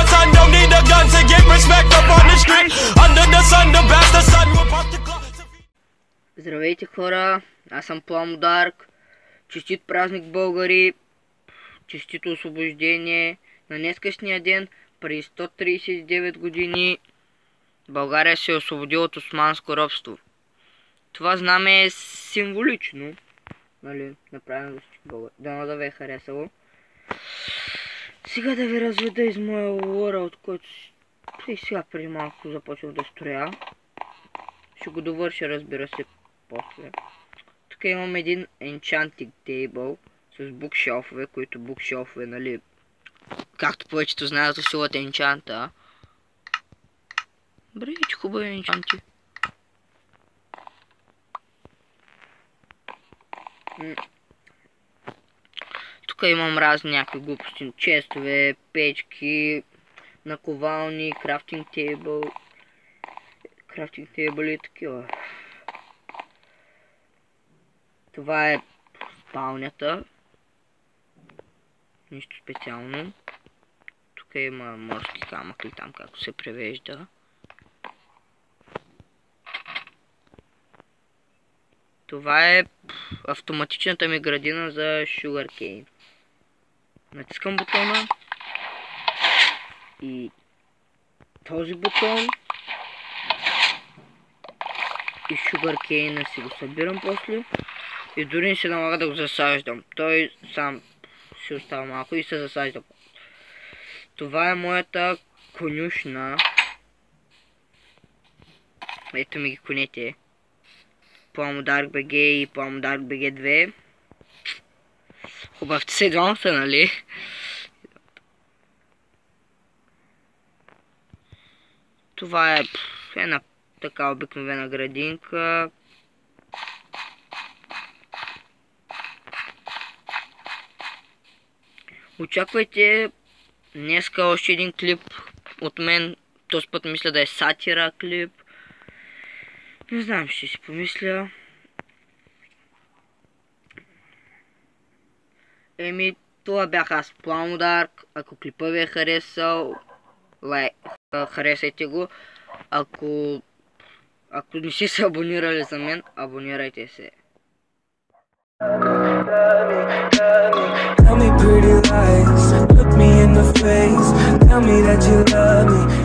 the sun, don't need a gun to get respect up on the street. Under the sun, the bastard sun will pop the clock. Здравейте хора, аз съм Пламо Дарк. Честит празник, българи! Честито освобождение! На днескашния ден, преди 139 години, България се е освободила от османско робство. Това знаме е символично. Нали, направено за всички българи. Дано да ви е харесало. Сега да ви разведа из моя лора, от който и сега преди малко започнах да строя. Ще го довърша, разбира се, после. Тук имам един enchanting table с букшелфове, които букшелфове, нали, както повечето знаят, усилват енчанта. Бре, че хубави енчанти. Тук имам разни някакви глупости, честове, печки, наковални, крафтинг тейбъл и такива. Това е спалнята. Нищо специално. Тук има морски камък или там както се превежда. Това е автоматичната ми градина за Sugarcane. Натискам бутона и този бутон и Sugarcane си го събирам после и дори не се налага да го засаждам. Той сам си остава малко и се засажда. Това е моята конюшна. Ето ми ги конете. Пламо Дарк БГ и Пламо Дарк БГ 2. Хубавите са и двамата, нали? Това е една така обикновена градинка. Очаквайте днеска още един клип от мен. Този път мисля да е сатира клип. Не знам, ще си помисля. Еми, това бях аз, Пламо Дарк. Ако клипа ви е харесал, харесайте го. Ако не сте се абонирали за мен, абонирайте се. Tell me pretty lies, look me in the face, tell me that you love me.